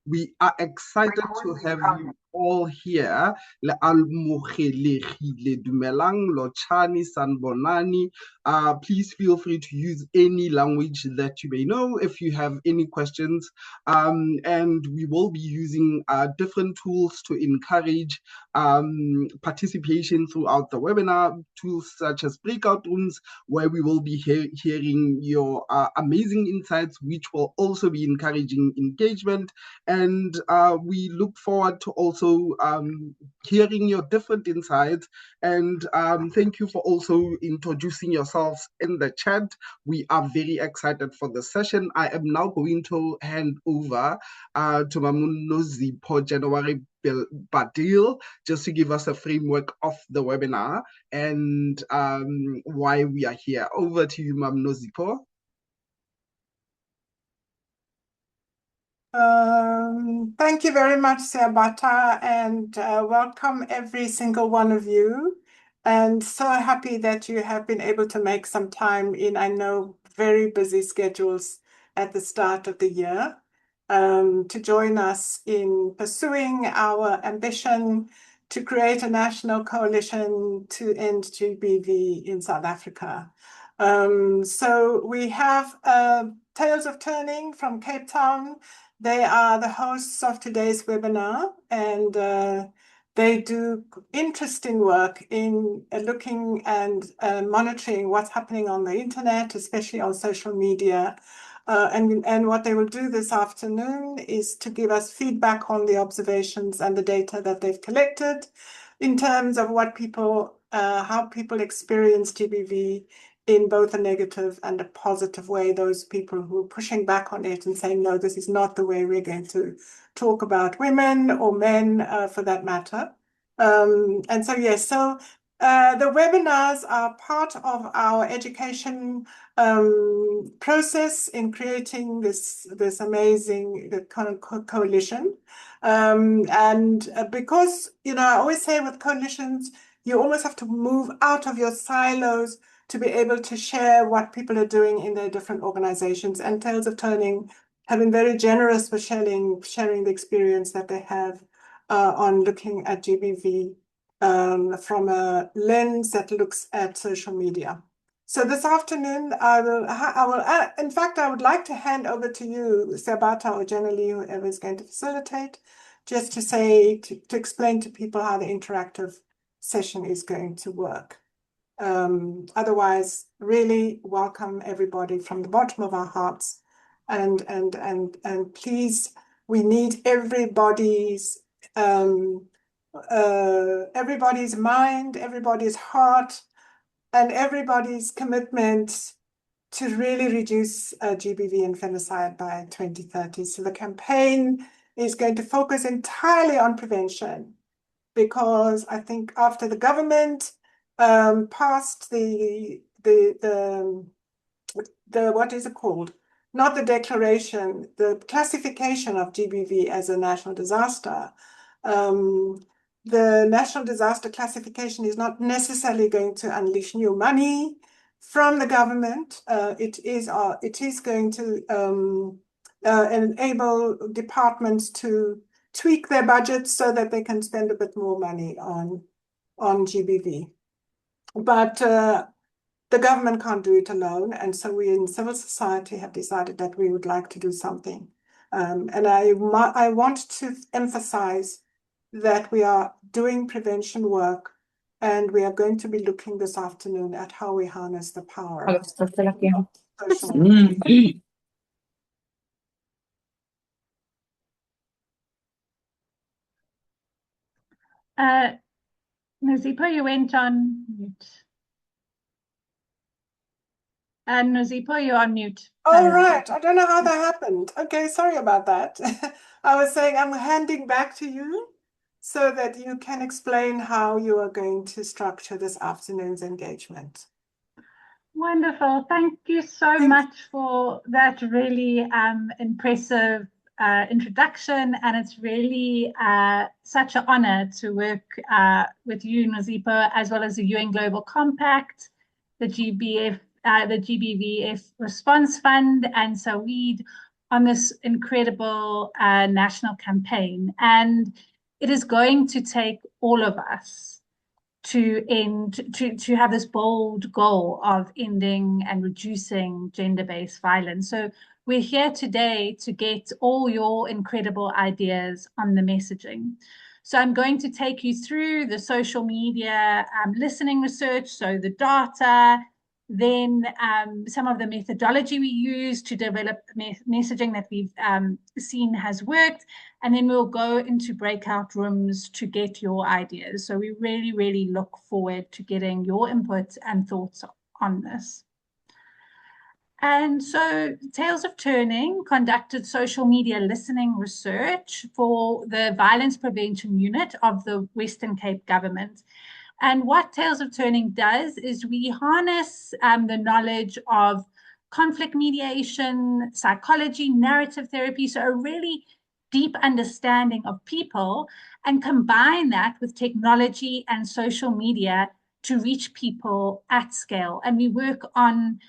We are excited to have you all here. Le Almogelegile Dumelang, Lochani, Sanbonani. Please feel free to use any language that you may know if you have any questions. And we will be using different tools to encourage participation throughout the webinar, tools such as breakout rooms, where we will be hearing your amazing insights, which will also be encouraging engagement. And we look forward to also hearing your different insights. And thank you for also introducing yourselves in the chat. We are very excited for the session. I am now going to hand over to Mamuno Zipo January Badil, just to give us a framework of the webinar and why we are here. Over to you, Mamuno Zipo. Thank you very much, Seabata, and welcome every single one of you. And so happy that you have been able to make some time in, I know, very busy schedules at the start of the year, to join us in pursuing our ambition to create a national coalition to end GBV in South Africa. So we have Tales of Turning from Cape Town. They are the hosts of today's webinar, and they do interesting work in looking and monitoring what's happening on the internet, especially on social media. And what they will do this afternoon is to give us feedback on the observations and the data that they've collected in terms of what people, how people experience GBV in both a negative and a positive way, those people who are pushing back on it and saying, no, this is not the way we're going to talk about women or men for that matter. And so, yes, so the webinars are part of our education process in creating this amazing kind of coalition. And because, you know, I always say with coalitions, you almost have to move out of your silos to be able to share what people are doing in their different organizations. And Tales of Turning have been very generous for sharing the experience that they have on looking at GBV from a lens that looks at social media. So this afternoon, in fact, I would like to hand over to you, Sabata or Jenny, whoever is going to facilitate, just to say, to explain to people how the interactive session is going to work. Otherwise, really welcome everybody from the bottom of our hearts, and please, we need everybody's mind, everybody's heart, and everybody's commitment to really reduce GBV and femicide by 2030. So the campaign is going to focus entirely on prevention, because I think after the government passed the what is it called? Not the declaration, the classification of GBV as a national disaster. The national disaster classification is not necessarily going to unleash new money from the government. It is going to enable departments to tweak their budgets so that they can spend a bit more money on GBV. But the government can't do it alone, and so we in civil society have decided that we would like to do something. And I want to emphasize that we are doing prevention work, and we are going to be looking this afternoon at how we harness the power of social media. Nozipo, you went on mute. And Nozipo, you're on mute. Oh, right. I don't know how that happened. Okay, sorry about that. I was saying I'm handing back to you so that you can explain how you are going to structure this afternoon's engagement. Wonderful. Thank you so much for that really impressive introduction. And it's really such an honor to work with you, Nozipo, as well as the UN Global Compact, the GBVF Response Fund, and SAWEED on this incredible national campaign. And it is going to take all of us to have this bold goal of ending and reducing gender-based violence. So we're here today to get all your incredible ideas on the messaging. So I'm going to take you through the social media listening research, so the data, then some of the methodology we use to develop messaging that we've seen has worked, and then we'll go into breakout rooms to get your ideas. So we really, really look forward to getting your input and thoughts on this. And so Tales of Turning conducted social media listening research for the Violence Prevention Unit of the Western Cape government. And what Tales of Turning does is we harness the knowledge of conflict mediation, psychology, narrative therapy, so a really deep understanding of people, and combine that with technology and social media to reach people at scale. And we work on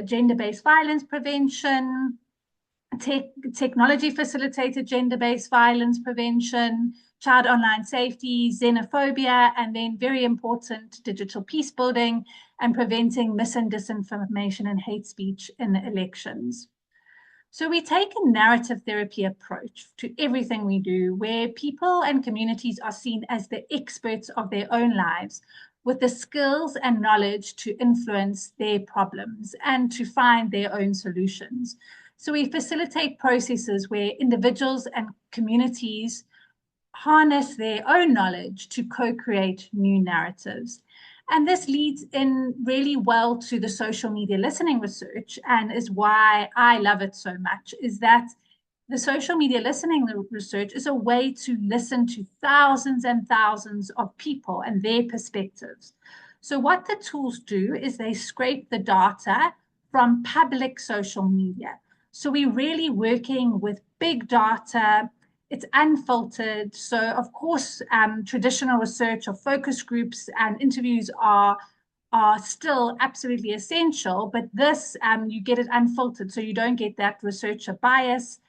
gender-based violence prevention, technology-facilitated gender-based violence prevention, child online safety, xenophobia, and then very important, digital peace building and preventing mis and disinformation and hate speech in elections. So we take a narrative therapy approach to everything we do, where people and communities are seen as the experts of their own lives, with the skills and knowledge to influence their problems and to find their own solutions. So we facilitate processes where individuals and communities harness their own knowledge to co-create new narratives. And this leads in really well to the social media listening research, and is why I love it so much, is that the social media listening research is a way to listen to thousands and thousands of people and their perspectives. So what the tools do is they scrape the data from public social media. So we're really working with big data. It's unfiltered. So of course, traditional research or focus groups and interviews are still absolutely essential, but this, you get it unfiltered. So you don't get that researcher bias.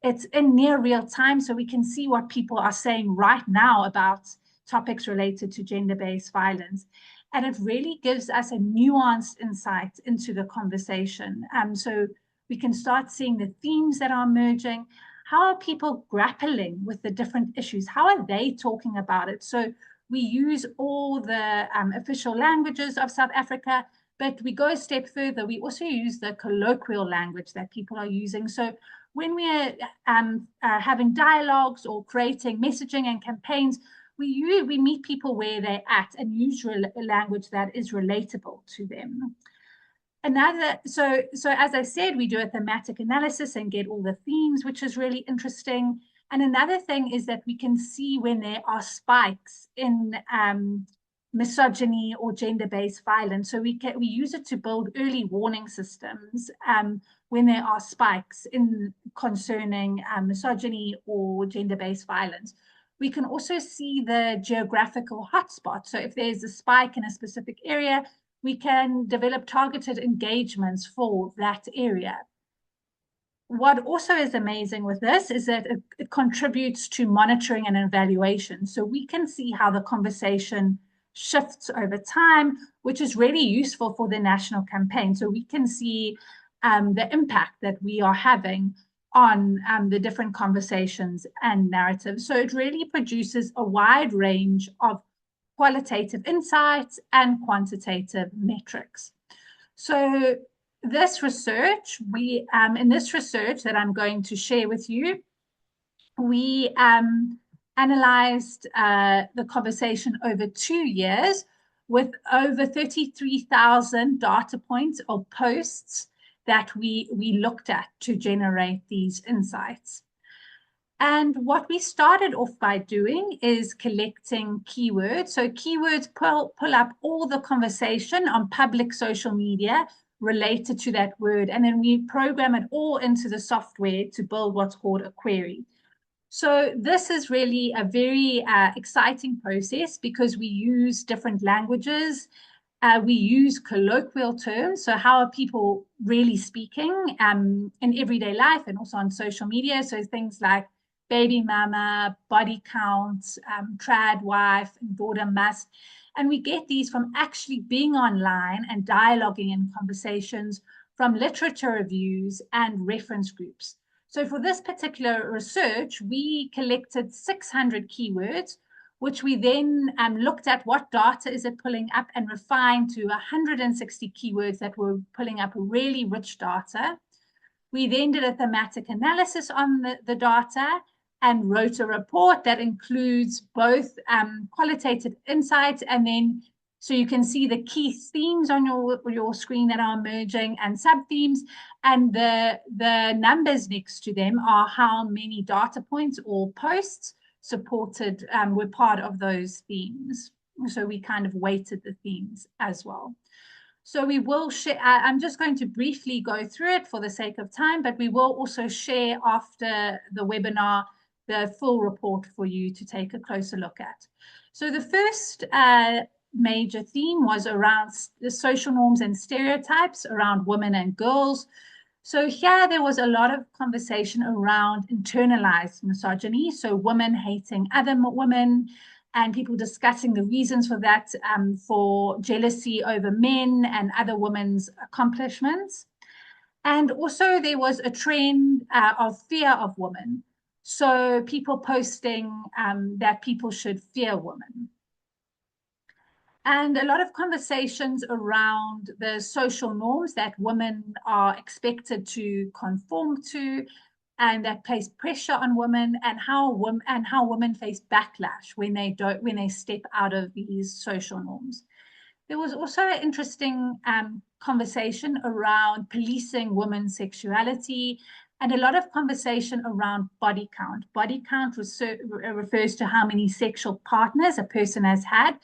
It's in near real time, so we can see what people are saying right now about topics related to gender-based violence. And it really gives us a nuanced insight into the conversation. So we can start seeing the themes that are emerging. How are people grappling with the different issues? How are they talking about it? So we use all the official languages of South Africa, but we go a step further. We also use the colloquial language that people are using. So when we're having dialogues or creating messaging and campaigns, we meet people where they're at and use language that is relatable to them. So as I said, we do a thematic analysis and get all the themes, which is really interesting. And another thing is that we can see when there are spikes in misogyny or gender-based violence. So we use it to build early warning systems when there are spikes in concerning misogyny or gender-based violence. We can also see the geographical hotspot. So if there's a spike in a specific area, we can develop targeted engagements for that area. What also is amazing with this is that it contributes to monitoring and evaluation. So we can see how the conversation shifts over time, which is really useful for the national campaign. So we can see the impact that we are having on the different conversations and narratives. So it really produces a wide range of qualitative insights and quantitative metrics. So this research, in this research that I'm going to share with you, we analyzed the conversation over 2 years with over 33,000 data points or posts that we looked at to generate these insights. And what we started off by doing is collecting keywords. So keywords pull up all the conversation on public social media related to that word. And then we program it all into the software to build what's called a query. So this is really a very exciting process because we use different languages We use colloquial terms. So how are people really speaking in everyday life and also on social media? So things like baby mama, body count, trad wife, and daughter must. And we get these from actually being online and dialoguing in conversations, from literature reviews and reference groups. So for this particular research, we collected 600 keywords, which we then looked at what data is it pulling up and refined to 160 keywords that were pulling up really rich data. We then did a thematic analysis on the data and wrote a report that includes both qualitative insights, and then so you can see the key themes on your screen that are emerging and sub-themes, and the numbers next to them are how many data points or posts supported were part of those themes. So we kind of weighted the themes as well. So we will share, I'm just going to briefly go through it for the sake of time, but we will also share after the webinar the full report for you to take a closer look at. So the first major theme was around the social norms and stereotypes around women and girls. So here there was a lot of conversation around internalized misogyny, so women hating other women, and people discussing the reasons for that, for jealousy over men and other women's accomplishments. And also there was a trend of fear of women. So people posting that people should fear women. And a lot of conversations around the social norms that women are expected to conform to, and that place pressure on women, and how women face backlash when they step out of these social norms. There was also an interesting conversation around policing women's sexuality, and a lot of conversation around body count. Body count refers to how many sexual partners a person has had.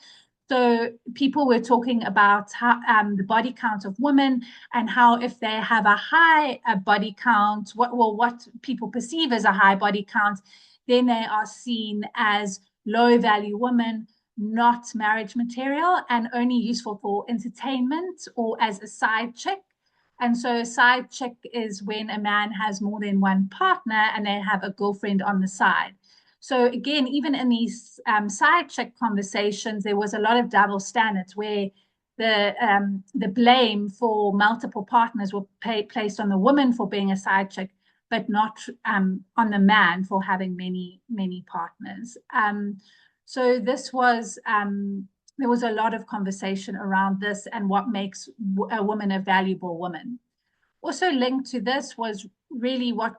So people were talking about how, the body count of women, and how if they have a high body count, what people perceive as a high body count, then they are seen as low value women, not marriage material, and only useful for entertainment or as a side chick. And so a side chick is when a man has more than one partner and they have a girlfriend on the side. So again, even in these side chick conversations, there was a lot of double standards where the blame for multiple partners were placed on the woman for being a side chick, but not on the man for having many partners. So this was, there was a lot of conversation around this and what makes a woman a valuable woman. Also linked to this was really what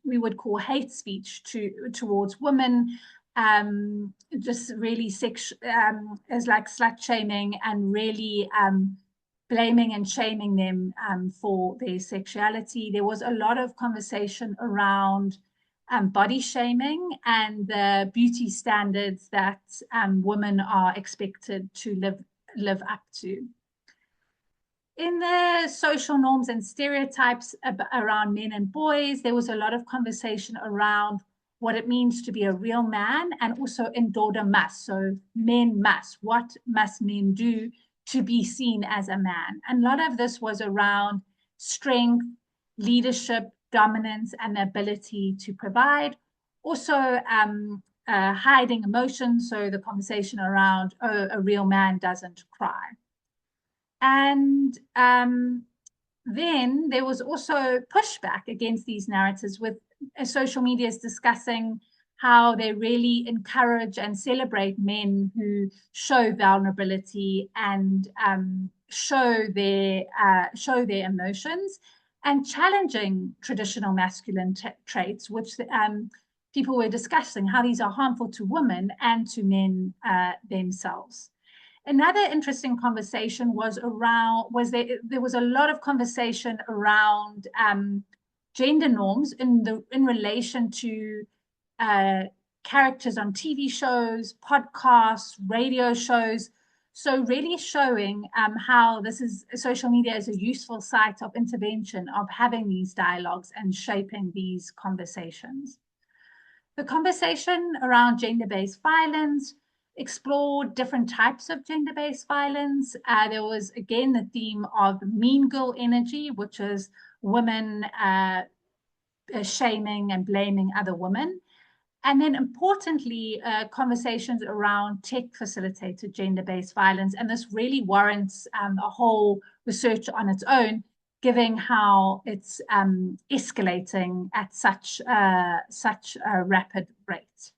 we would call hate speech towards women, just really as like slut shaming, and really blaming and shaming them for their sexuality. There was a lot of conversation around body shaming and the beauty standards that women are expected to live up to. In the social norms and stereotypes around men and boys, there was a lot of conversation around what it means to be a real man, and also in daughter must. So men must. What must men do to be seen as a man? And a lot of this was around strength, leadership, dominance, and the ability to provide. Also, hiding emotions. So the conversation around, oh, a real man doesn't cry. And then there was also pushback against these narratives, with social media discussing how they really encourage and celebrate men who show vulnerability and show their emotions, and challenging traditional masculine traits, which people were discussing how these are harmful to women and to men themselves. Another interesting conversation was there was a lot of conversation around gender norms in relation to characters on TV shows, podcasts, radio shows. So really showing how social media is a useful site of intervention, of having these dialogues and shaping these conversations. The conversation around gender-based violence. explored different types of gender-based violence. There was, again, the theme of mean girl energy, which is women shaming and blaming other women. And then importantly, conversations around tech-facilitated gender-based violence. And this really warrants a whole research on its own, given how it's escalating at such a rapid rate.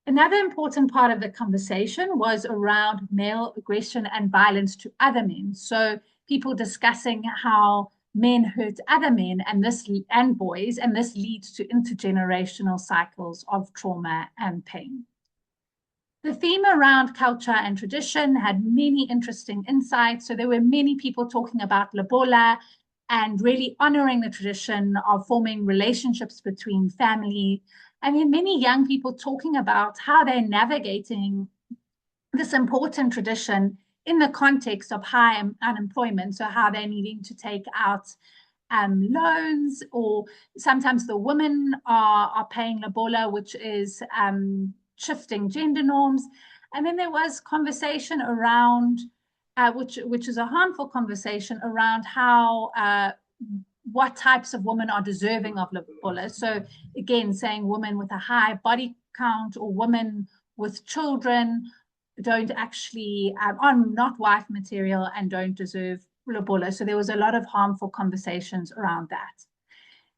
Another important part of the conversation was around male aggression and violence to other men. So people discussing how men hurt other men and boys, and this leads to intergenerational cycles of trauma and pain. The theme around culture and tradition had many interesting insights. So there were many people talking about lobola and really honoring the tradition of forming relationships between family. And then many young people talking about how they're navigating this important tradition in the context of high unemployment. So how they're needing to take out loans, or sometimes the women are paying lobola, which is shifting gender norms. And then there was conversation around, which is a harmful conversation around how what types of women are deserving of lobola. So again, saying women with a high body count or women with children don't actually, are not wife material and don't deserve lobola. So there was a lot of harmful conversations around that.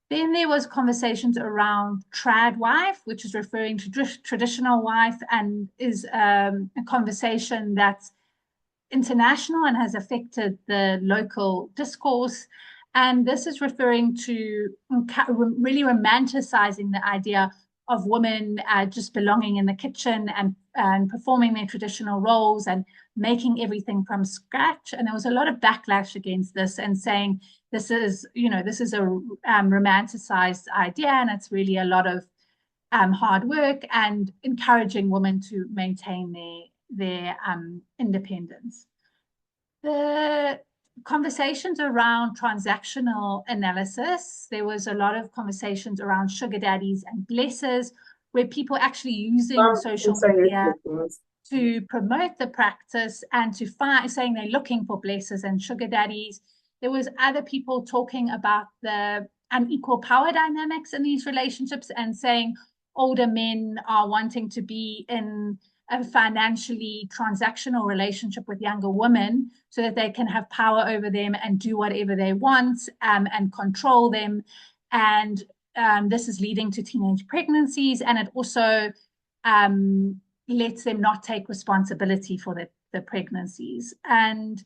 Then there was conversations around trad wife, which is referring to traditional wife, and is a conversation that's international and has affected the local discourse. And this is referring to really romanticizing the idea of women just belonging in the kitchen and performing their traditional roles and making everything from scratch. And there was a lot of backlash against this and saying this is a romanticized idea, and it's really a lot of hard work, and encouraging women to maintain their independence. The conversations around transactional analysis, there was a lot of conversations around sugar daddies and blessers, where people actually using social media to promote the practice and to find, saying they're looking for blessers and sugar daddies. There was other people talking about the unequal power dynamics in these relationships and saying older men are wanting to be in a financially transactional relationship with younger women so that they can have power over them and do whatever they want and control them. And this is leading to teenage pregnancies, and it also lets them not take responsibility for the pregnancies. And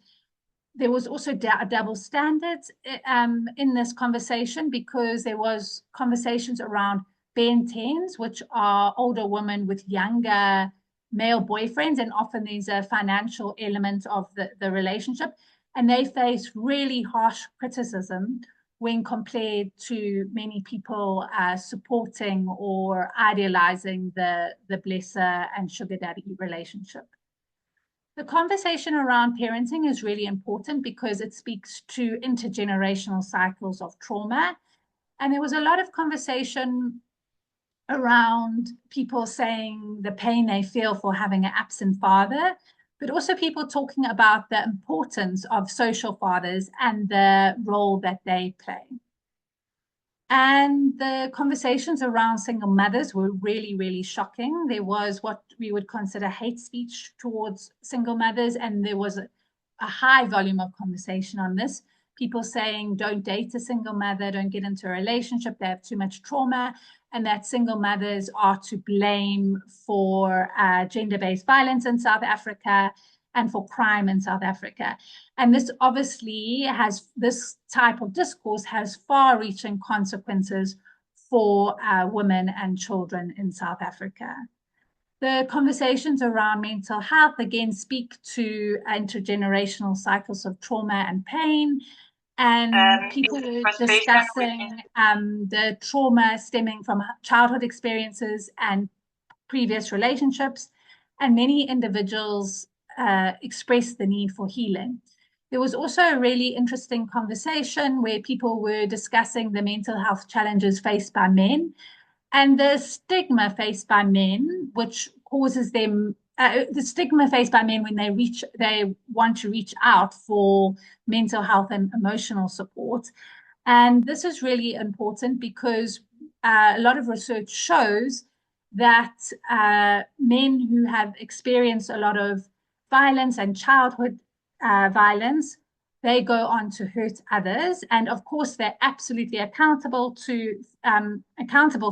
there was also double standards in this conversation, because there was conversations around Ben 10s, which are older women with younger male boyfriends, and often there's a financial element of the relationship, and they face really harsh criticism when compared to many people supporting or idealizing the blesser and sugar daddy relationship. The conversation around parenting is really important because it speaks to intergenerational cycles of trauma. And there was a lot of conversation around people saying the pain they feel for having an absent father, but also people talking about the importance of social fathers and the role that they play. And the conversations around single mothers were really, really shocking. There was what we would consider hate speech towards single mothers, and there was a high volume of conversation on this. People saying, don't date a single mother, don't get into a relationship, they have too much trauma, and that single mothers are to blame for gender-based violence in South Africa and for crime in South Africa. And this obviously this type of discourse has far-reaching consequences for women and children in South Africa. The conversations around mental health, again, speak to intergenerational cycles of trauma and pain. And people were discussing the trauma stemming from childhood experiences and previous relationships. And many individuals expressed the need for healing. There was also a really interesting conversation where people were discussing the mental health challenges faced by men and the stigma faced by men, which causes them the stigma faced by men when they want to reach out for mental health and emotional support. And this is really important because a lot of research shows that men who have experienced a lot of violence and childhood violence, they go on to hurt others. And of course, they're absolutely accountable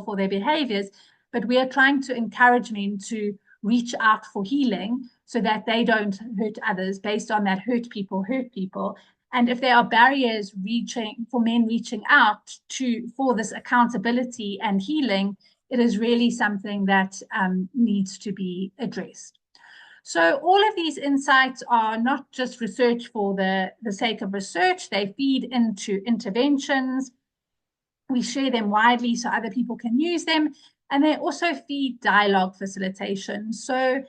for their behaviors. But we are trying to encourage men to reach out for healing so that they don't hurt others based on that hurt people. And if there are barriers for men reaching out for this accountability and healing, it is really something that needs to be addressed. So all of these insights are not just research for the sake of research, they feed into interventions. We share them widely so other people can use them, and they also feed dialogue facilitation. So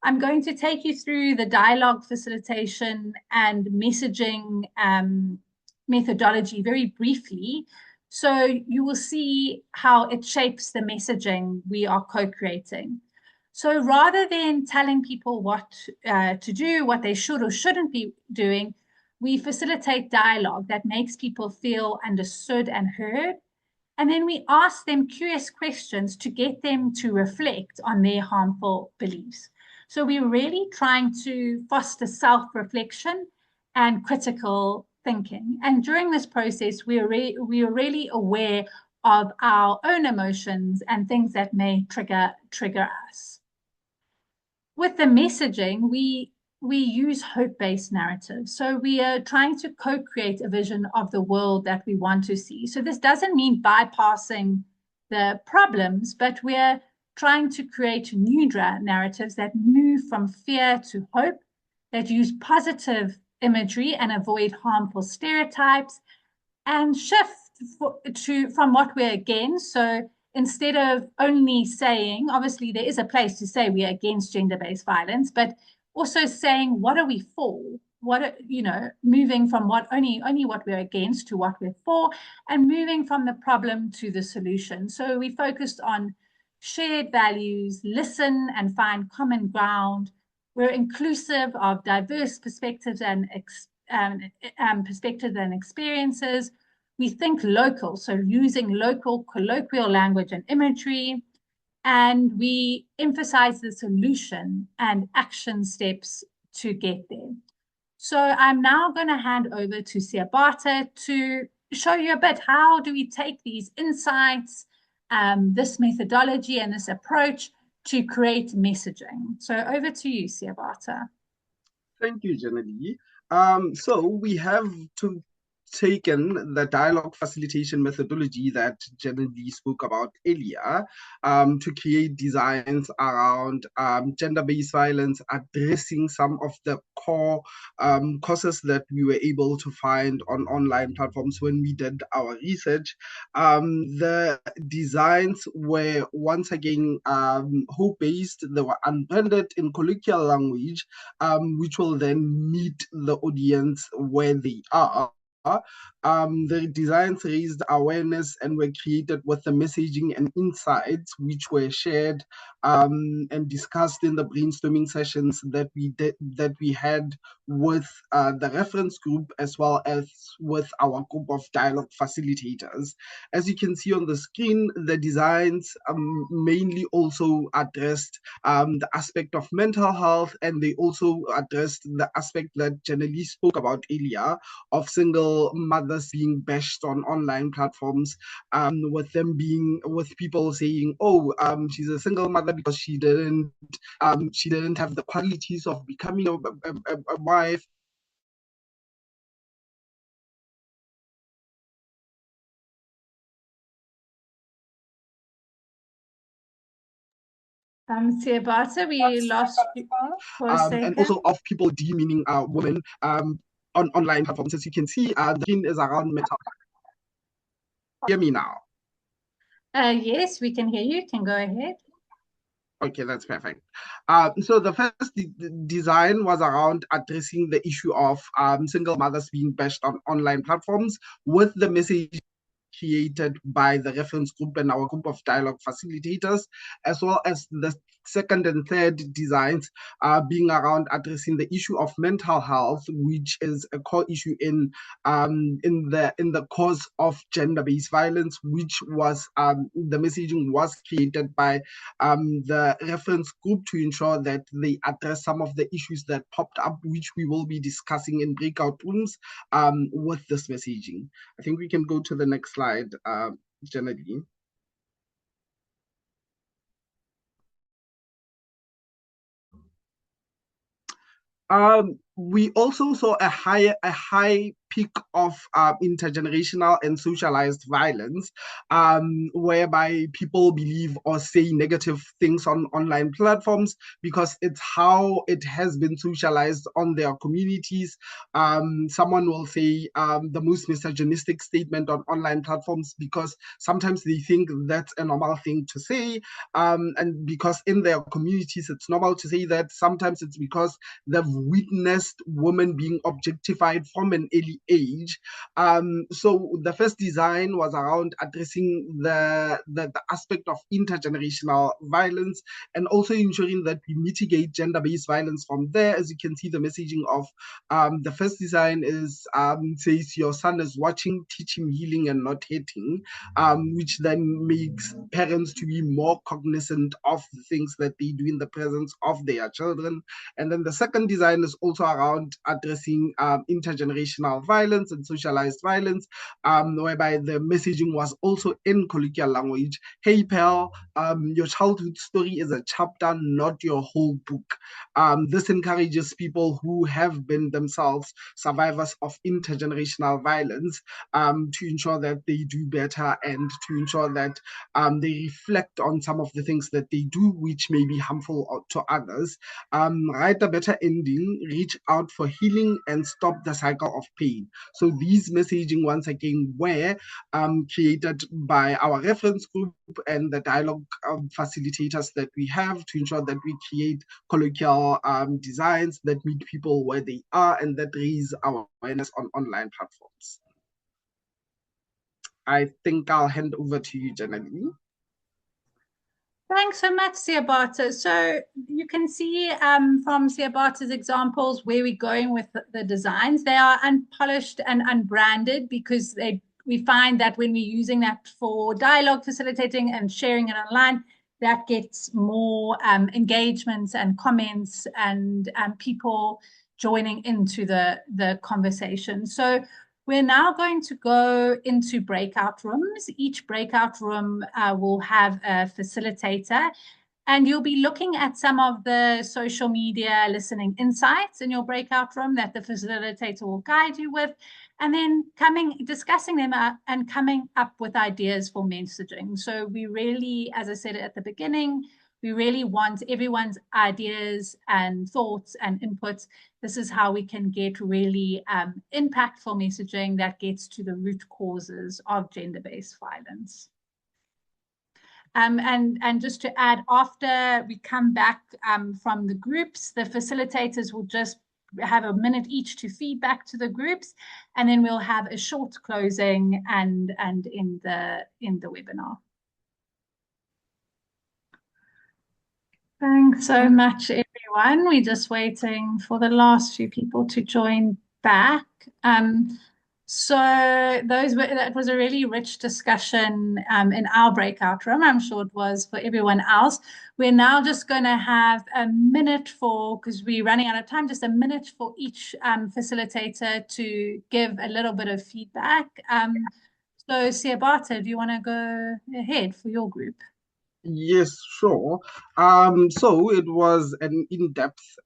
I'm going to take you through the dialogue facilitation and messaging methodology very briefly. So you will see how it shapes the messaging we are co-creating. So rather than telling people what to do, what they should or shouldn't be doing, we facilitate dialogue that makes people feel understood and heard. And then we ask them curious questions to get them to reflect on their harmful beliefs. So we're really trying to foster self-reflection and critical thinking. And during this process, we are really aware of our own emotions and things that may trigger us. With the messaging, we use hope-based narratives. So we are trying to co-create a vision of the world that we want to see. So this doesn't mean bypassing the problems, but we're trying to create new narratives that move from fear to hope, that use positive imagery and avoid harmful stereotypes, and shift from what we're against. So instead of only saying, obviously there is a place to say we are against gender-based violence, but also saying, what are we for? Moving from only what we're against to what we're for, and moving from the problem to the solution. So we focused on shared values, listen and find common ground. We're inclusive of diverse perspectives and experiences. We think local, so using local colloquial language and imagery. And we emphasize the solution and action steps to get there. So I'm now going to hand over to Siabata to show you a bit how do we take these insights, this methodology and this approach to create messaging. So over to you, Siabata. Thank you, Jenny. So we have taken the dialogue facilitation methodology that Jenny spoke about earlier to create designs around gender-based violence, addressing some of the core causes that we were able to find on online platforms when we did our research. The designs were once again hope-based. They were unbranded in colloquial language, which will then meet the audience where they are. The designs raised awareness and were created with the messaging and insights which were shared and discussed in the brainstorming sessions that we had with the reference group as well as with our group of dialogue facilitators. As you can see on the screen, the designs mainly also addressed the aspect of mental health, and they also addressed the aspect that Jenny spoke about earlier of single mothers being bashed on online platforms, with people saying, oh, she's a single mother because she didn't have the qualities of becoming a wife. Siabata, we lost you for a second. And also of people demeaning women on online platforms. As you can see, the screen is around mental health. Hear me now? Yes, we can hear you. Can go ahead. Okay, that's perfect. So the first design was around addressing the issue of single mothers being bashed on online platforms with the message created by the reference group and our group of dialogue facilitators, as well as the second and third designs being around addressing the issue of mental health, which is a core issue in the cause of gender-based violence, which was the messaging was created by the reference group to ensure that they address some of the issues that popped up, which we will be discussing in breakout rooms with this messaging. I think we can go to the next slide, Genevieve. We also saw a high peak of intergenerational and socialized violence, whereby people believe or say negative things on online platforms because it's how it has been socialized on their communities. Someone will say the most misogynistic statement on online platforms because sometimes they think that's a normal thing to say, and because in their communities it's normal to say that. Sometimes it's because they've witnessed women being objectified from an early age. So the first design was around addressing the aspect of intergenerational violence and also ensuring that we mitigate gender-based violence from there. As you can see, the messaging of the first design is says your son is watching, teach him healing and not hating, which then makes parents to be more cognizant of the things that they do in the presence of their children. And then the second design is also around addressing intergenerational violence and socialized violence, whereby the messaging was also in colloquial language. Hey, pal, your childhood story is a chapter, not your whole book. This encourages people who have been themselves survivors of intergenerational violence to ensure that they do better and to ensure that they reflect on some of the things that they do which may be harmful to others. Write a better ending, reach out for healing, and stop the cycle of pain. So these messaging, once again, were created by our reference group and the dialogue facilitators that we have to ensure that we create colloquial designs that meet people where they are and that raise awareness on online platforms. I think I'll hand over to you, Janani. Thanks so much, Siabata. So you can see from Siabata's examples where we're going with the designs. They are unpolished and unbranded because we find that when we're using that for dialogue facilitating and sharing it online, that gets more engagements and comments and people joining into the conversation. So we're now going to go into breakout rooms. Each breakout room will have a facilitator, and you'll be looking at some of the social media listening insights in your breakout room that the facilitator will guide you with, and then discussing them and coming up with ideas for messaging. So we really, as I said at the beginning, we really want everyone's ideas and thoughts and inputs. This is how we can get really impactful messaging that gets to the root causes of gender-based violence. And just to add, after we come back from the groups, the facilitators will just have a minute each to feedback to the groups, and then we'll have a short closing and in the webinar. Thanks so much, everyone. We're just waiting for the last few people to join back. So that was a really rich discussion in our breakout room. I'm sure it was for everyone else. We're now just going to have a minute because we're running out of time, just a minute for each facilitator to give a little bit of feedback. So Siabata, do you want to go ahead for your group? Yes, sure. So it was an in-depth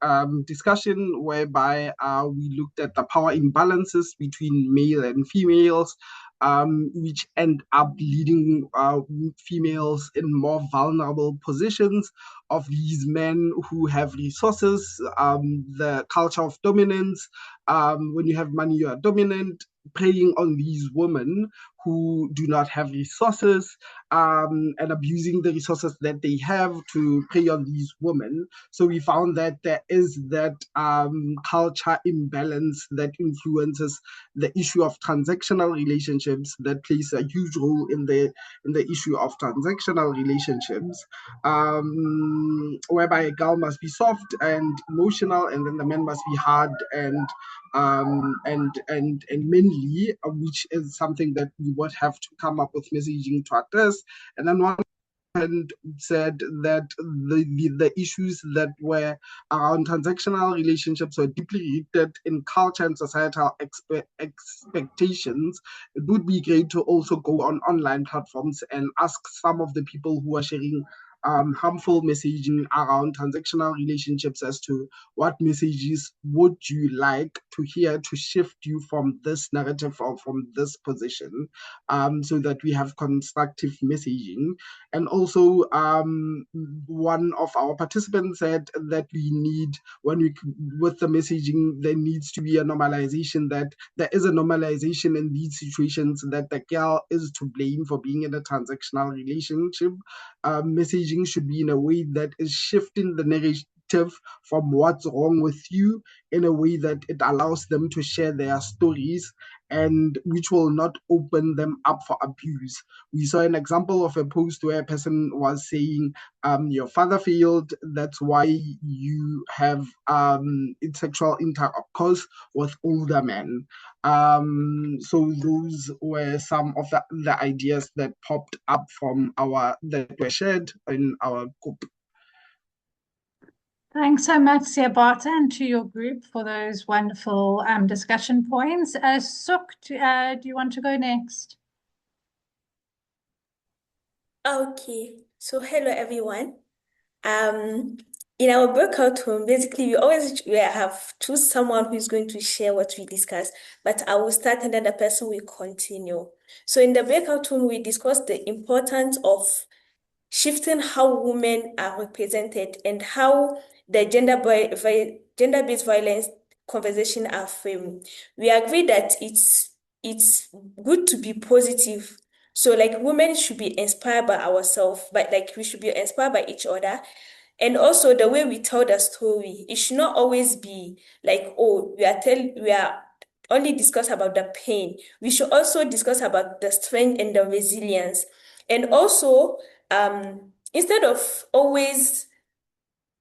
discussion whereby we looked at the power imbalances between male and females, which end up leading females in more vulnerable positions of these men who have resources, the culture of dominance. When you have money, you are dominant, preying on these women who do not have resources, and abusing the resources that they have to prey on these women. So we found that there is that culture imbalance that influences the issue of transactional relationships, that plays a huge role in the issue of transactional relationships, whereby a girl must be soft and emotional, and then the man must be hard and mainly, which is something that we would have to come up with messaging to address. And then one and said that the issues that were around transactional relationships were deeply rooted in culture and societal expectations. It would be great to also go on online platforms and ask some of the people who are sharing harmful messaging around transactional relationships as to what messages would you like to hear to shift you from this narrative or from this position, so that we have constructive messaging. And also, one of our participants said that we need, with the messaging, there needs to be a normalization, that there is a normalization in these situations, that the girl is to blame for being in a transactional relationship. Messaging should be in a way that is shifting the narrative from what's wrong with you, in a way that it allows them to share their stories, and which will not open them up for abuse. We saw an example of a post where a person was saying, your father failed, that's why you have sexual intercourse with older men. So those were some of the ideas that popped up from that were shared in our group. Thanks so much, Siabata, and to your group for those wonderful discussion points. Suk, do you want to go next? Okay, so hello everyone. In our breakout room, basically we have choose someone who is going to share what we discuss, but I will start and then the person will continue. So in the breakout room, we discussed the importance of shifting how women are represented and how the gender-based violence conversation are framed. We agree that it's good to be positive. So like women should be inspired by ourselves, but like we should be inspired by each other. And also the way we tell the story, it should not always be like, oh, we are only discuss about the pain. We should also discuss about the strength and the resilience. And also, instead of always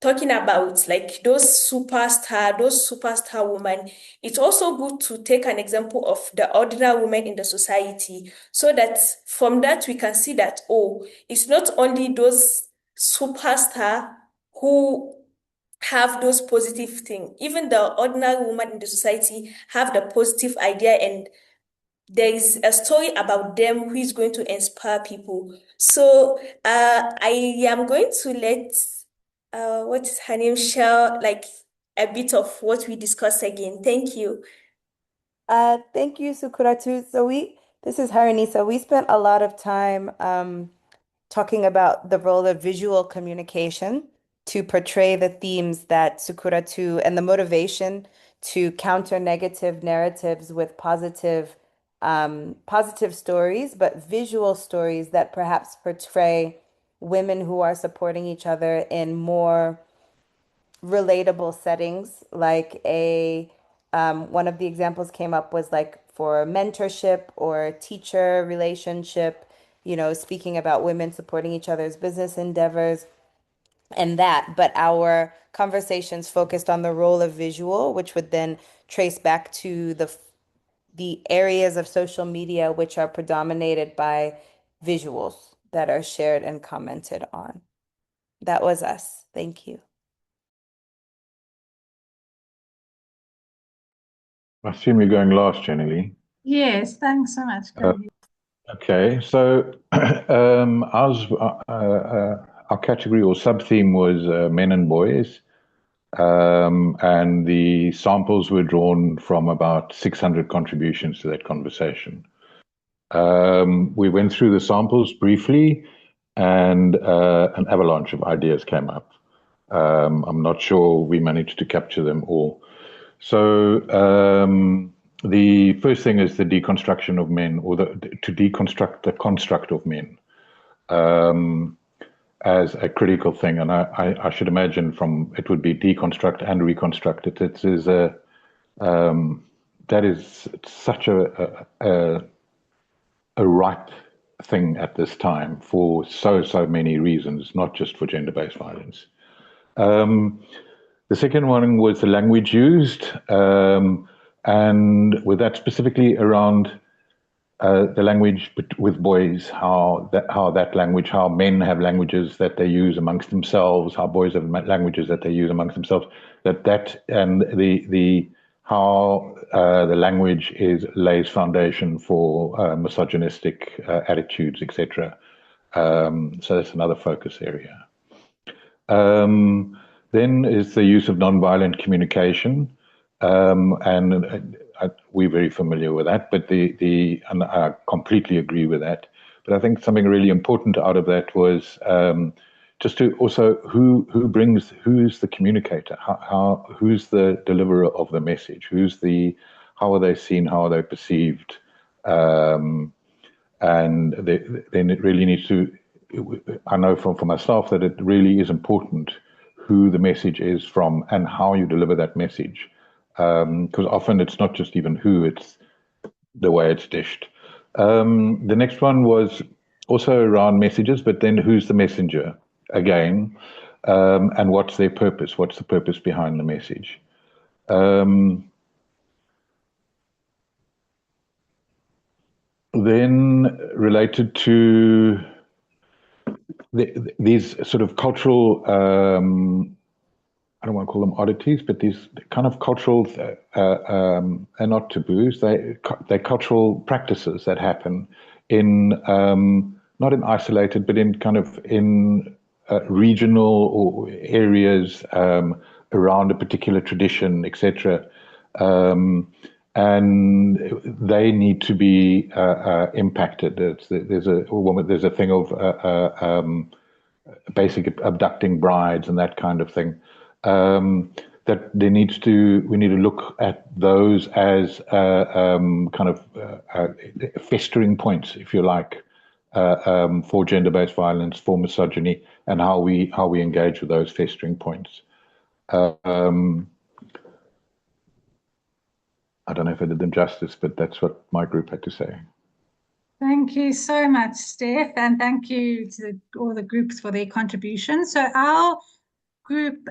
talking about like those superstar women, it's also good to take an example of the ordinary women in the society, so that from that we can see that, oh, it's not only those superstar who have those positive things. Even the ordinary woman in the society have the positive idea, and there is a story about them who is going to inspire people. So I am going to let what is her name share like a bit of what we discussed again. Thank you. Thank you, Sukuratu. This is Haranisa. We spent a lot of time talking about the role of visual communication to portray the themes that Sukuratu and the motivation to counter negative narratives with positive stories, but visual stories that perhaps portray women who are supporting each other in more relatable settings. Like one of the examples came up was like for mentorship or teacher relationship, speaking about women supporting each other's business endeavors and that, but our conversations focused on the role of visual, which would then trace back to the areas of social media which are predominated by visuals that are shared and commented on. That was us. Thank you. I assume you're going last, Jenny Lee. Yes, thanks so much. Okay, so our category or sub-theme was men and boys, and the samples were drawn from about 600 contributions to that conversation. We went through the samples briefly, and an avalanche of ideas came up. I'm not sure we managed to capture them all. So the first thing is the deconstruction of men, or to deconstruct the construct of men as a critical thing. And I should imagine it would be deconstruct and reconstruct it. It is that is such a ripe thing at this time for so many reasons, not just for gender-based violence. The second one was the language used, and with that specifically around the language with boys, how men have languages that they use amongst themselves, how boys have languages that they use amongst themselves, and how the language lays foundation for misogynistic attitudes, etc. So that's another focus area. Then is the use of nonviolent communication, and we're very familiar with that. But and I completely agree with that. But I think something really important out of that was just to also who's the communicator, who's the deliverer of the message, how are they seen, how are they perceived, and then it really needs to. I know for myself that it really is important who the message is from and how you deliver that message, because often it's not just even who, it's the way it's dished. The next one was also around messages, but then who's the messenger again, and what's their purpose? What's the purpose behind the message? Then related to these sort of cultural, I don't want to call them oddities, but these kind of cultural, and not taboos, they're cultural practices that happen in, not in isolated, but in kind of in regional or areas around a particular tradition, etc. And they need to be impacted. There's a thing of basic abducting brides and that kind of thing. That we need to look at those as kind of festering points, if you like, for gender-based violence, for misogyny, and how we engage with those festering points. I don't know if I did them justice, but that's what my group had to say. Thank you so much, Steph, and thank you to all the groups for their contributions. So our group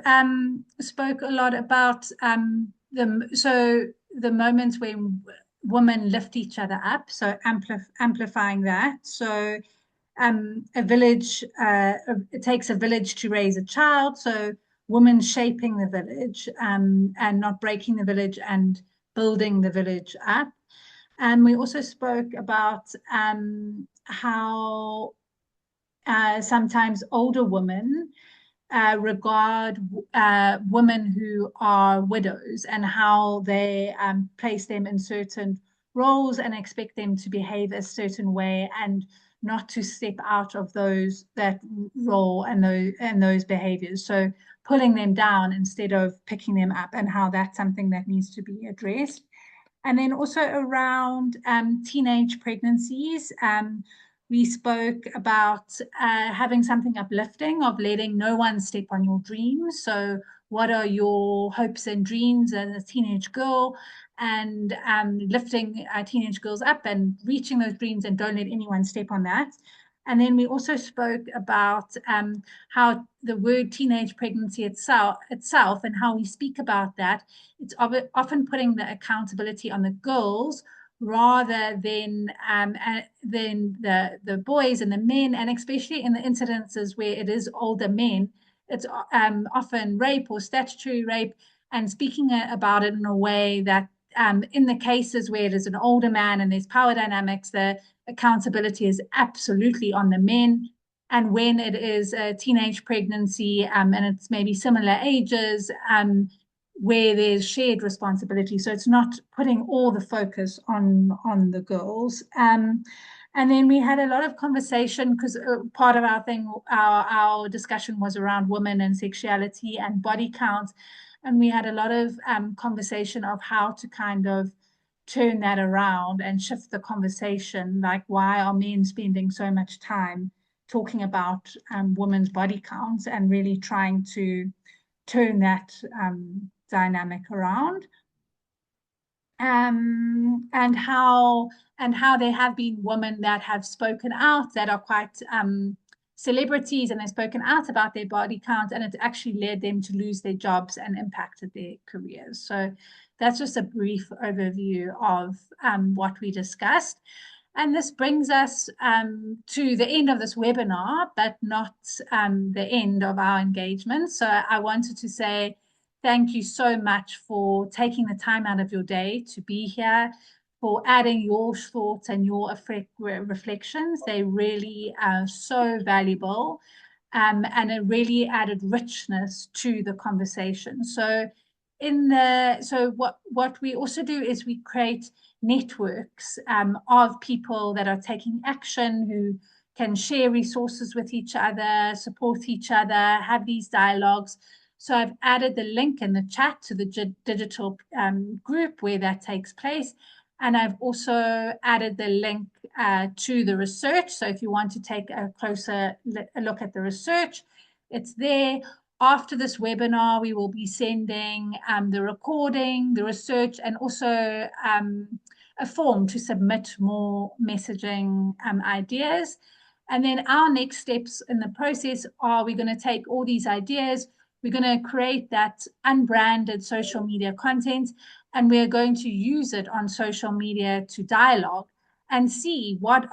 spoke a lot about the moments when women lift each other up, so amplifying that. So a village, it takes a village to raise a child, so women shaping the village and not breaking the village and building the village up. And we also spoke about how sometimes older women regard women who are widows and how they place them in certain roles and expect them to behave a certain way and not to step out of that role and those behaviors. So pulling them down instead of picking them up, and how that's something that needs to be addressed. And then also around teenage pregnancies, we spoke about having something uplifting of letting no one step on your dreams. So what are your hopes and dreams as a teenage girl, and lifting teenage girls up and reaching those dreams, and don't let anyone step on that. And then we also spoke about how the word teenage pregnancy itself and how we speak about that, it's often putting the accountability on the girls rather than the boys and the men, and especially in the incidences where it is older men, it's often rape or statutory rape, and speaking about it in a way that in the cases where it is an older man and there's power dynamics, the accountability is absolutely on the men. And when it is a teenage pregnancy and it's maybe similar ages, where there's shared responsibility. So it's not putting all the focus on the girls. And then we had a lot of conversation, because part of our discussion was around women and sexuality and body count. And we had a lot of conversation of how to kind of turn that around and shift the conversation. Like, why are men spending so much time talking about women's body counts, and really trying to turn that dynamic around. And how there have been women that have spoken out, that are quite celebrities, and they've spoken out about their body count, and it's actually led them to lose their jobs and impacted their careers. So that's just a brief overview of what we discussed. And this brings us to the end of this webinar, but not the end of our engagement. So I wanted to say thank you so much for taking the time out of your day to be here, for adding your thoughts and your reflections. They really are so valuable, and it really added richness to the conversation. So what we also do is we create networks of people that are taking action, who can share resources with each other, support each other, have these dialogues. So I've added the link in the chat to the digital group where that takes place. And I've also added the link to the research. So if you want to take a closer look at the research, it's there. After this webinar, we will be sending the recording, the research, and also a form to submit more messaging ideas. And then our next steps in the process are, we're going to take all these ideas, we're going to create that unbranded social media content, and we're going to use it on social media to dialogue and see what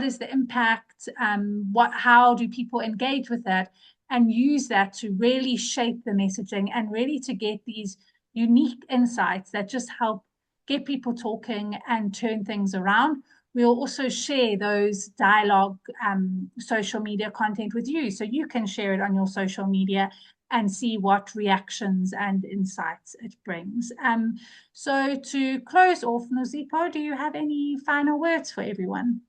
is the impact, how do people engage with that, and use that to really shape the messaging and really to get these unique insights that just help get people talking and turn things around. We'll also share those dialogue social media content with you, so you can share it on your social media and see what reactions and insights it brings. So to close off, Nozipho, do you have any final words for everyone?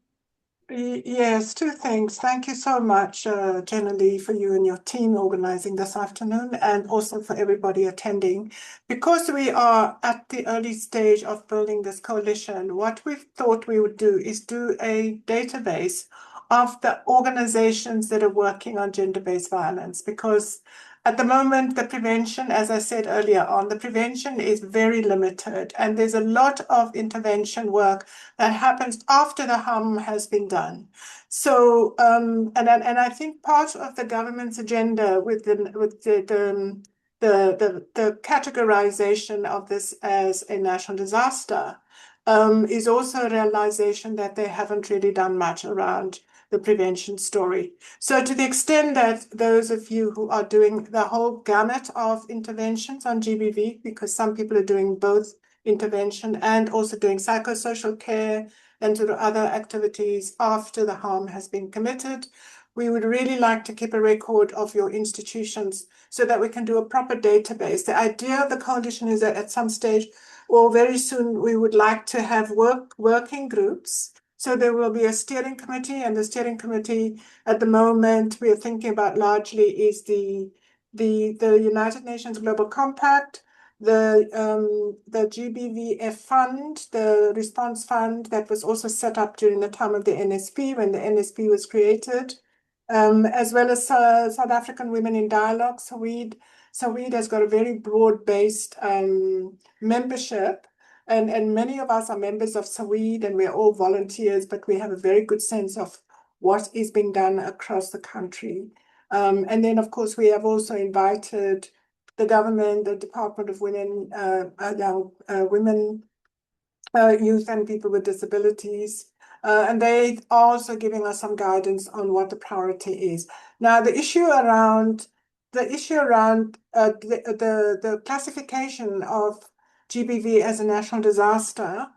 Yes, two things. Thank you so much, Jenna Lee, for you and your team organizing this afternoon, and also for everybody attending. Because we are at the early stage of building this coalition, what we thought we would do is do a database of the organizations that are working on gender-based violence, because at the moment, the prevention, as I said earlier on, the prevention is very limited, and there's a lot of intervention work that happens after the harm has been done. So, and I think part of the government's agenda with the categorization of this as a national disaster is also a realization that they haven't really done much around the prevention story. So to the extent that those of you who are doing the whole gamut of interventions on GBV, because some people are doing both intervention and also doing psychosocial care and sort of other activities after the harm has been committed, we would really like to keep a record of your institutions so that we can do a proper database. The idea of the coalition is that at some stage, or very soon, we would like to have working groups. So there will be a steering committee, and the steering committee at the moment we are thinking about largely is the United Nations Global Compact, the GBVF fund, the response fund that was also set up during the time of the NSP, when the NSP was created, as well as South African Women in Dialogue. SAWID has got a very broad-based membership, and many of us are members of SAWID, and we're all volunteers, but we have a very good sense of what is being done across the country. And then, of course, we have also invited the government, the Department of Women, Women, Youth and People with Disabilities, and they are also giving us some guidance on what the priority is. Now, the issue around the classification of GBV as a national disaster,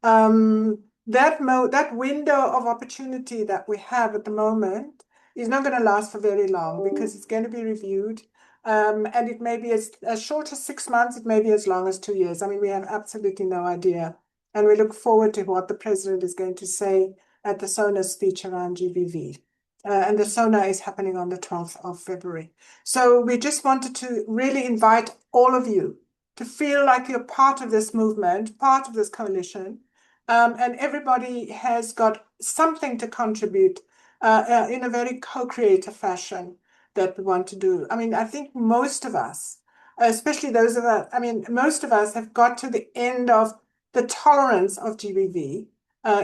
that window of opportunity that we have at the moment is not going to last for very long, because it's going to be reviewed. And it may be as short as 6 months, it may be as long as 2 years. I mean, we have absolutely no idea. And we look forward to what the president is going to say at the SONA speech around GBV. And the SONA is happening on the 12th of February. So we just wanted to really invite all of you to feel like you're part of this movement, part of this coalition, and everybody has got something to contribute in a very co-creative fashion that we want to do. I mean, I think most of us, especially those of us, I mean, most of us have got to the end of the tolerance of GBV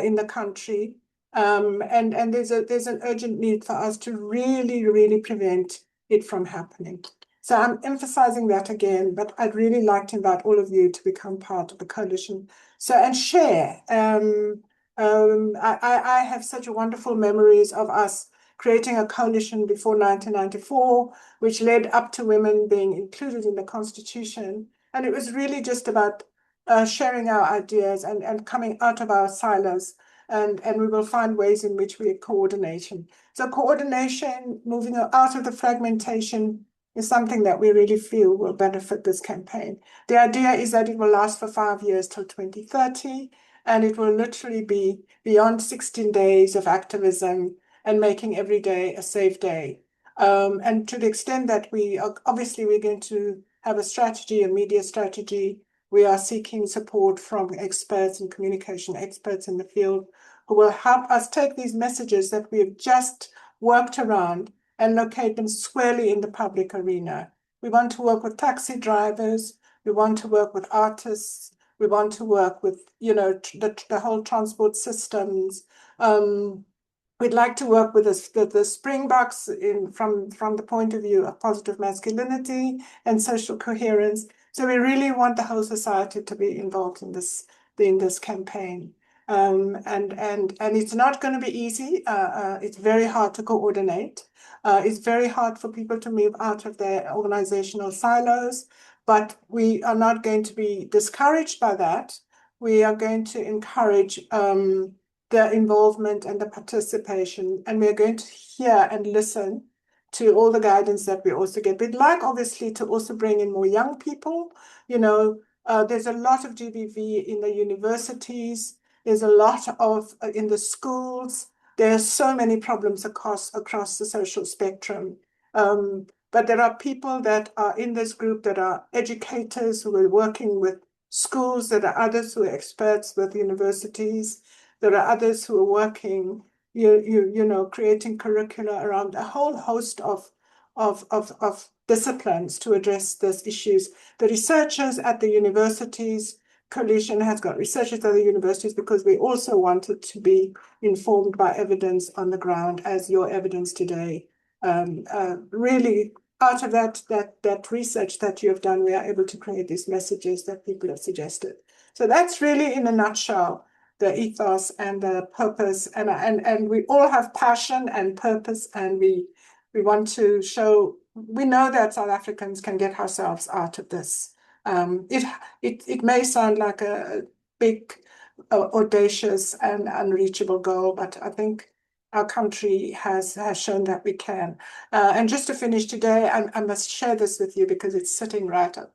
in the country. And there's an urgent need for us to really prevent it from happening. So I'm emphasizing that again, but I'd really like to invite all of you to become part of the coalition. So, and share. I have such wonderful memories of us creating a coalition before 1994, which led up to women being included in the Constitution. And it was really just about sharing our ideas and coming out of our silos. And we will find ways in which we coordination. So coordination, moving out of the fragmentation, is something that we really feel will benefit this campaign. The idea is that it will last for 5 years till 2030, and it will literally be beyond 16 days of activism and making every day a safe day. And to the extent that we're going to have a strategy, a media strategy, we are seeking support from experts and communication experts in the field who will help us take these messages that we have just worked around and locate them squarely in the public arena. We want to work with taxi drivers. We want to work with artists. We want to work with, the whole transport systems. We'd like to work with the Springboks from the point of view of positive masculinity and social coherence. So we really want the whole society to be involved in this campaign. And it's not going to be easy. It's very hard to coordinate. It's very hard for people to move out of their organizational silos, but we are not going to be discouraged by that. We are going to encourage the involvement and the participation, and we're going to hear and listen to all the guidance that we also get. We'd like, obviously, to also bring in more young people. There's a lot of GBV in the universities. There's a lot of in the schools. There are so many problems across the social spectrum. But there are people that are in this group that are educators who are working with schools. There are others who are experts with universities. There are others who are working, creating curricula around a whole host of disciplines to address these issues. The researchers at the universities, Coalition has got researchers at the universities because we also wanted to be informed by evidence on the ground, as your evidence today. Really, out of that research that you have done, we are able to create these messages that people have suggested. So that's really, in a nutshell, the ethos and the purpose. And we all have passion and purpose, and we want to show. We know that South Africans can get ourselves out of this. It may sound like a big, audacious and unreachable goal, but I think our country has shown that we can. And just to finish today, I must share this with you because it's sitting right up.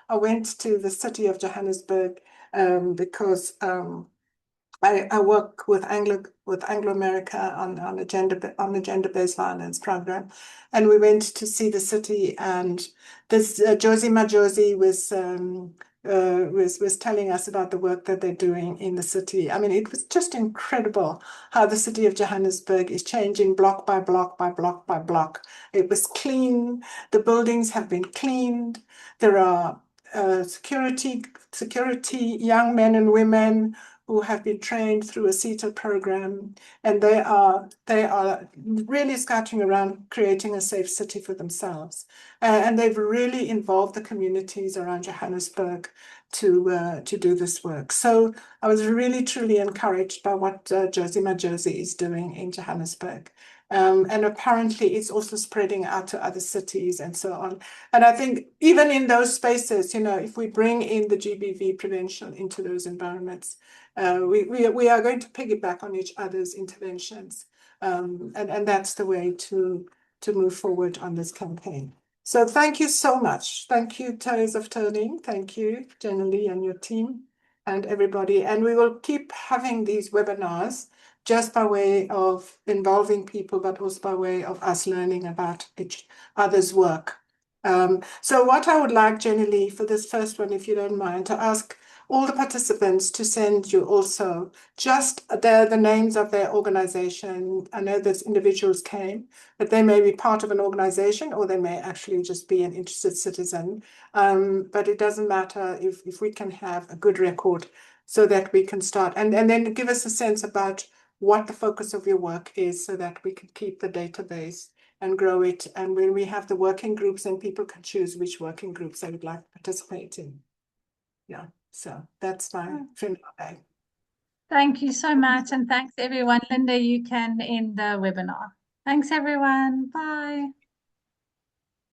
I went to the city of Johannesburg because I work with Anglo America on the gender-based violence program, and we went to see the city. And this Josie Majosi was telling us about the work that they're doing in the city. I mean, it was just incredible how the city of Johannesburg is changing block by block by block by block. It was clean. The buildings have been cleaned. There are security young men and women who have been trained through a CETA program, and they are really scouting around creating a safe city for themselves. And they've really involved the communities around Johannesburg to do this work. So I was really, truly encouraged by what Josie Majosi is doing in Johannesburg. And apparently it's also spreading out to other cities and so on. And I think even in those spaces, if we bring in the GBV prevention into those environments, we are going to piggyback on each other's interventions. And that's the way to move forward on this campaign. So thank you so much. Thank you, Toes of Turning. Thank you, Jenna Lee and your team and everybody. And we will keep having these webinars just by way of involving people, but also by way of us learning about each other's work. So what I would like, Jenny Lee, for this first one, if you don't mind, to ask all the participants to send you also just the names of their organization. I know those individuals came, but they may be part of an organization or they may actually just be an interested citizen. But it doesn't matter if we can have a good record so that we can start and then give us a sense about what the focus of your work is so that we can keep the database and grow it. And when we have the working groups, then people can choose which working groups they would like to participate in. Yeah, so that's my feedback. Thank you so much. And thanks everyone. Linda, you can end the webinar. Thanks everyone. Bye.